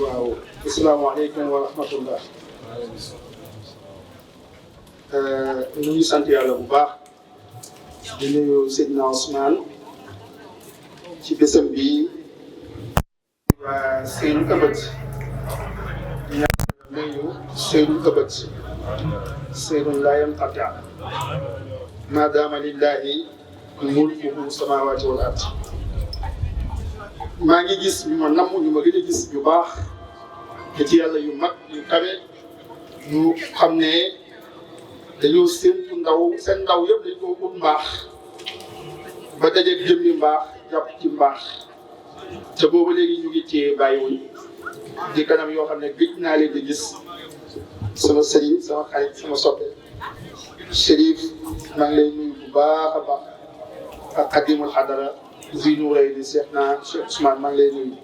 waaw asalaamaaleykum wa rahmatullah. ñu ngi sant yàlla bu baax di nuyu Seydina Ousmane ci bésam bi waa Seydou Ëbët di nuyu Seydou Ëbët Seydou Layam Qatta maadaama lillahi mulkuhu samawati wal ard. maa ngi gis ñu ma namm ñu ma gën a gis yu baax te ci yàlla yu mag yu kawe ñu xam ne dañoo séntu seen ndaw yëpp dañ ko ut mbaax ba dajeeg jëmmi mbaax jàpp ci mbaax te booba léegi ñu ngi téye bàyyiwuñ di kanam yoo xam ne gëj naa leen di gis sama sëriñ sama xarit sama soppe Chérif maa ngi lay nuyu bu baax a baax ak Xadimul Xadara Zeynou Rey di Cheikh Ousmane maa ngi lay nuyu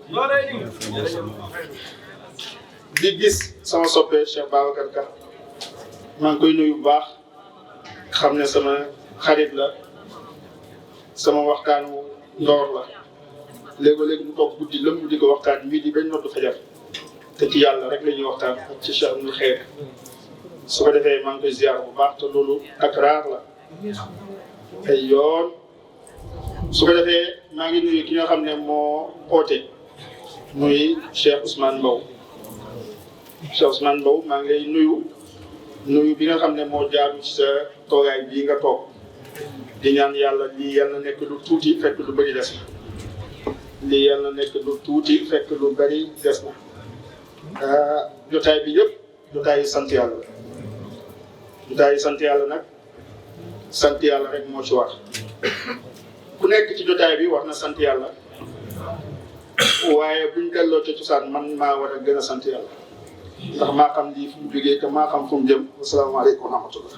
di gis sama soppe Cheikh Babacar Ka maa ngi koy nuyu bu baax xam ne sama xarit la sama waxtaanu ndoor la léegi-léegi mu toog guddi lëmm di ko waxtaan mii di bañ noddu fajar te ci yàlla rek la ñuy waxtaan ak ci Cheikh Abdoul Xeer su ko defee maa ngi koy ziar bu baax te loolu takraar la ay yoon su ko defee maa ngi nuyu ki nga xam ne moo oote muy Cheikh Ousmane Mbow Cheikh Ousmane Mbow maa ngi lay nuyu bi nga xam ne moo jaaru ci sa toogaay bii nga toog di ñaan yàlla lii yàlla nekk lu tuuti fekk lu bëri des na lii yàlla nekk lu tuuti fekk lu bëri des na jotaay bi yëpp jotaay yi sant yàlla jotaay yi sant yàlla nag sant yàlla rek moo ci war ku nekk ci jotaay bi war na sant yàlla waaye buñ delloo ca cosaan man maa war a gën a sant yàlla ndax maa xam lii fu mu jógee te maa xam fu mu jëm. Asalaamaaleykum wa rahmatullah.